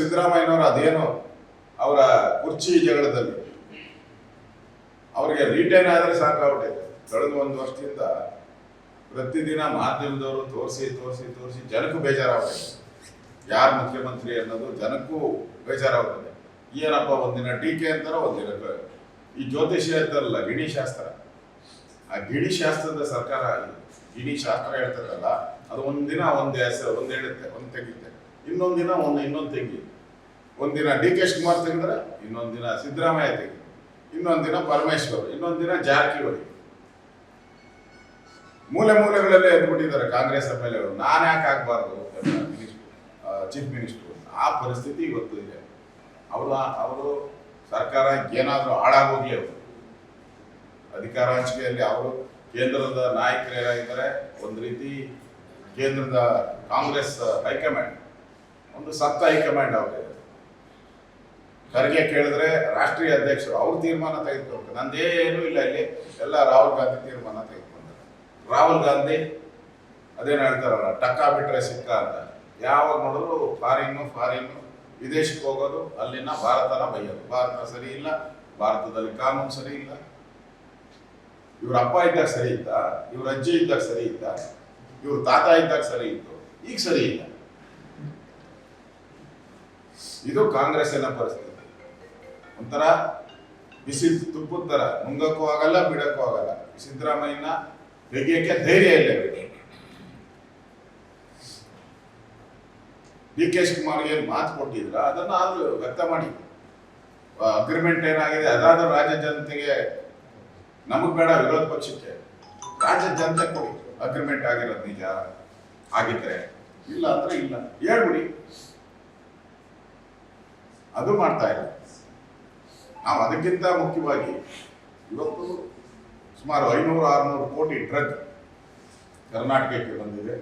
ಸಿದ್ದರಾಮಯ್ಯನವರು ಅದೇನು ಅವರ ಕುರ್ಚಿ ಜಗಳದಲ್ಲಿ ಅವರಿಗೆ ರಿಟೈನ್ ಆದರೆ ಸಾಕಾಗ್ಬಿಟ್ಟಿದೆ. ಕಳೆದ 1 ವರ್ಷದಿಂದ ಪ್ರತಿದಿನ ಮಾಧ್ಯಮದವರು ತೋರಿಸಿ ಜನಕ್ಕೂ ಬೇಜಾರಾಗ್ತದೆ. ಯಾರು ಮುಖ್ಯಮಂತ್ರಿ ಅನ್ನೋದು ಜನಕ್ಕೂ ಬೇಜಾರಾಗ್ತದೆ. ಏನಪ್ಪ ಒಂದಿನ ಟೀಕೆ ಅಂತಾರ, ಒಂದಿನ ಈ ಜ್ಯೋತಿಷ್ಯ ಅಂತಾರಲ್ಲ ಗಿಣಿ ಶಾಸ್ತ್ರ, ಆ ಗಿಣಿ ಶಾಸ್ತ್ರದ ಸರ್ಕಾರ ಗಿಣಿ ಶಾಸ್ತ್ರ ಹೇಳ್ತದಲ್ಲ, ಅದು ಒಂದಿನ ಒಂದು ಹೆಸರು ಒಂದು ಹೇಳುತ್ತೆ, ಒಂದು ತೆಗಿತೆ, ಇನ್ನೊಂದು ದಿನ ಇನ್ನೊಂದು ತೆಗಿ. ಒಂದಿನ ಡಿ ಕೆ ಶಿವಕುಮಾರ್ ತೆಗೆದ್ರೆ ಇನ್ನೊಂದು ದಿನ ಸಿದ್ದರಾಮಯ್ಯ ತೆಗಿ, ಇನ್ನೊಂದು ದಿನ ಪರಮೇಶ್ವರ್, ಇನ್ನೊಂದು ದಿನ ಜಾರಕಿಹೊಳಿ. ಮೂಲೆಗಳಲ್ಲೇ ಎದ್ಬಿಟ್ಟಿದ್ದಾರೆ ಕಾಂಗ್ರೆಸ್ ಮೇಲೆ. ನಾನು ಯಾಕೆ ಆಗ್ಬಾರ್ದು ಚೀಫ್ ಮಿನಿಸ್ಟರ್? ಆ ಪರಿಸ್ಥಿತಿ ಇವತ್ತು ಇದೆ. ಅವರು ಸರ್ಕಾರ ಏನಾದರೂ ಹಾಳಾಗೋಗ್ಲಿ, ಅವರು ಅಧಿಕಾರ ಹಂಚಿಕೆಯಲ್ಲಿ ಅವರು ಕೇಂದ್ರದ ನಾಯಕರು ಏನಾಗಿದ್ದಾರೆ, ಒಂದು ರೀತಿ ಕೇಂದ್ರದ ಕಾಂಗ್ರೆಸ್ ಹೈಕಮಾಂಡ್ ಒಂದು ಸತ್ತ ಹೈಕಮಾಂಡ್ ಅವರೇ. ಖರ್ಗೆ ಕೇಳಿದ್ರೆ ರಾಷ್ಟ್ರೀಯ ಅಧ್ಯಕ್ಷರು ಅವ್ರು ತೀರ್ಮಾನ ತೆಗೆದುಕೊಂಡು, ನಂದೇನೂ ಇಲ್ಲ, ಇಲ್ಲಿ ಎಲ್ಲ ರಾಹುಲ್ ಗಾಂಧಿ ತೀರ್ಮಾನ ತೆಗೆದುಕೊಂಡ್ರೆ. ರಾಹುಲ್ ಗಾಂಧಿ ಅದೇನು ಹೇಳ್ತಾರಲ್ಲ, ಟಕ್ಕ ಬಿಟ್ರೆ ಸಿಕ್ಕ ಅಂತ. ಯಾವಾಗ ನೋಡಿದ್ರು ಫಾರಿನ್ನು ವಿದೇಶಕ್ಕೆ ಹೋಗೋದು, ಅಲ್ಲಿನ ಭಾರತನ ಬೈಯೋದು. ಭಾರತ ಸರಿ ಇಲ್ಲ, ಭಾರತದಲ್ಲಿ ಕಾನೂನು ಸರಿ ಇಲ್ಲ. ಇವ್ರ ಅಪ್ಪ ಇದ್ದಾಗ ಸರಿ ಇದ್ದ, ಇವ್ರ ಅಜ್ಜಿ ಇದ್ದಾಗ ಸರಿ ಇದ್ದ, ಇವ್ರ ತಾತ ಇದ್ದಾಗ ಸರಿ ಇತ್ತು, ಈಗ ಸರಿ ಇಲ್ಲ. ಇದು ಕಾಂಗ್ರೆಸ್ಸಿನ ಪರಿಸ್ಥಿತಿ. ಒಂಥರ ಬಿಸಿ ತುಪ್ಪದ ತರ, ನುಂಗಕ್ಕೂ ಆಗಲ್ಲ, ಬಿಡಕ್ಕೂ ಆಗಲ್ಲ. ಸಿದ್ದರಾಮಯ್ಯನ ತೆಗಿಯಕ್ಕೆ ಧೈರ್ಯ ಇಲ್ಲ. ಡಿ ಕೆ ಶಿವಕುಮಾರ್ಗೆ ಏನು ಮಾತು ಕೊಟ್ಟಿದ್ರ ಅದನ್ನ ಆದ್ರೂ ವ್ಯಕ್ತ ಮಾಡಿ. ಅಗ್ರಿಮೆಂಟ್ ಏನಾಗಿದೆ ಅದಾದ್ರೂ ರಾಜ್ಯ ಜನತೆಗೆ, ನಮಗ್ ಬೇಡ ವಿರೋಧ ಪಕ್ಷಕ್ಕೆ, ರಾಜ್ಯ ಜನತೆ ಕೊಡಿ. ಅಗ್ರಿಮೆಂಟ್ ಆಗಿರೋದು ನಿಜ ಆಗಿದ್ರೆ, ಇಲ್ಲ ಅಂದ್ರೆ ಇಲ್ಲ ಹೇಳ್ಬಿಡಿ. ಅದು ಮಾಡ್ತಾ ಇಲ್ಲ ನಾವು. ಅದಕ್ಕಿಂತ ಮುಖ್ಯವಾಗಿ ಇವತ್ತು ಸುಮಾರು 500-600 ಕೋಟಿ ಡ್ರಗ್ ಕರ್ನಾಟಕಕ್ಕೆ ಬಂದಿದೆ.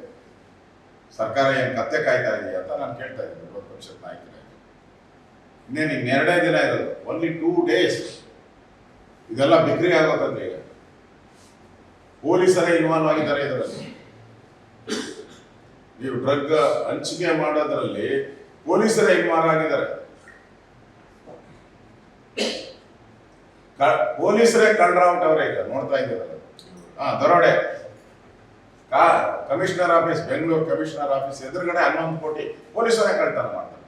ಸರ್ಕಾರ ಏನು ಕತ್ತೆ ಕಾಯ್ತಾ ಇದೆಯಾ ಅಂತ ನಾನು ಕೇಳ್ತಾ ಇದ್ದೀನಿ ವಿರೋಧ ಪಕ್ಷದ ನಾಯಕರಾಗಿ. ಇನ್ನೇನು 2 ದಿನ ಇರೋದು, ಓನ್ಲಿ 2 days ಇದೆಲ್ಲ ಬಿಕ್ರಿ ಆಗೋದಂದ್ರೆ. ಈಗ ಪೊಲೀಸರೇ ಇನ್ವಾಲ್ವ್ ಆಗಿದ್ದಾರೆ ಇದರಲ್ಲಿ. ನೀವು ಡ್ರಗ್ ಹಂಚಿಕೆ ಮಾಡೋದ್ರಲ್ಲಿ ಪೊಲೀಸರೇ ಇನ್ವಾಲ್ವ್ ಆಗಿದ್ದಾರೆ. ಪೊಲೀಸರೇ ಕಳ್ರಾವಟ್ ಅವರೇ ಈಗ ನೋಡ್ತಾ ಇದ್ದೀರಲ್ಲ. ದರೋಡೆ commissioner office, Bengaluru commissioner office ಎದುರುಗಡೆ 11 ಕೋಟಿ ಪೊಲೀಸರೇ ಕಳ್ತನ ಮಾಡ್ತಾರೆ.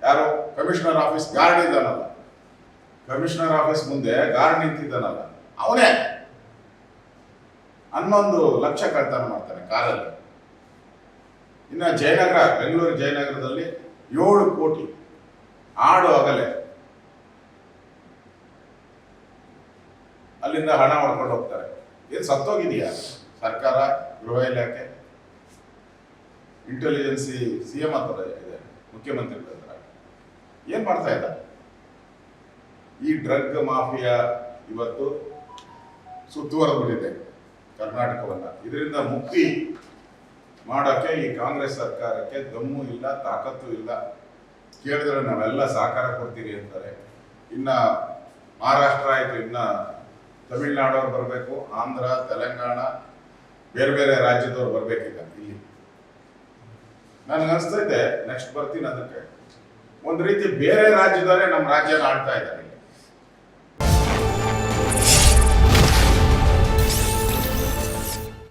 ಯಾರು? ಕಮಿಷನರ್ ಆಫೀಸ್ ಗಾರ್ಡ್ ಇದ್ದಾನಲ್ಲ, ಕಮಿಷನರ್ ಆಫೀಸ್ ಮುಂದೆ ಗಾರ್ಡ್ ನಿಂತಿದ್ದಾನಲ್ಲ, ಅವನೇ 11 ಲಕ್ಷ ಕಳ್ತನ ಮಾಡ್ತಾನೆ ಕಾರಲ್ಲಿ. ಇನ್ನ ಜಯನಗರ, ಬೆಂಗಳೂರು ಜಯನಗರದಲ್ಲಿ 7 ಕೋಟಿ ಆಡು ಅಗಲೆ ಅಲ್ಲಿಂದ ಹಣ ಹೊಡ್ಕೊಂಡು ಹೋಗ್ತಾರೆ. ಏನು ಸತ್ತೋಗಿದೆಯಾ ಸರ್ಕಾರ, ಗೃಹ ಇಲಾಖೆ, ಇಂಟೆಲಿಜೆನ್ಸಿ? CM ಹತ್ರ ಇದೆ, ಮುಖ್ಯಮಂತ್ರಿಗಳ ಹತ್ರ. ಏನ್ ಮಾಡ್ತಾ ಇದ್ದಾರೆ? ಈ ಡ್ರಗ್ ಮಾಫಿಯಾ ಇವತ್ತು ಸುತ್ತುವರೆದ್ಬಿಟ್ಟಿದೆ ಕರ್ನಾಟಕವನ್ನ. ಇದರಿಂದ ಮುಕ್ತಿ ಮಾಡೋಕ್ಕೆ ಈ ಕಾಂಗ್ರೆಸ್ ಸರ್ಕಾರಕ್ಕೆ ದಮ್ಮು ಇಲ್ಲ, ತಾಕತ್ತು ಇಲ್ಲ. ಕೇಳಿದ್ರೆ ನಾವೆಲ್ಲ ಸಹಕಾರ ಕೊಡ್ತೀರಿ ಅಂತಾರೆ. ಇನ್ನ ಮಹಾರಾಷ್ಟ್ರ ಆಯ್ತು, ಇನ್ನ ತಮಿಳ್ನಾಡವ್ರು ಬರಬೇಕು, ಆಂಧ್ರ, ತೆಲಂಗಾಣ, ಬೇರೆ ರಾಜ್ಯದವ್ರು ಬರ್ಬೇಕೀಗ ಇಲ್ಲಿ. ನನಗೆ ಅನಿಸ್ತಾ ಇದೆ ನೆಕ್ಸ್ಟ್ ಬರ್ತೀನಿ ಅದಕ್ಕೆ. ಒಂದು ರೀತಿ ಬೇರೆ ರಾಜ್ಯದವರೇ ನಮ್ಮ ರಾಜ್ಯನ ಆಳ್ತಾ ಇದ್ದಾರೆ.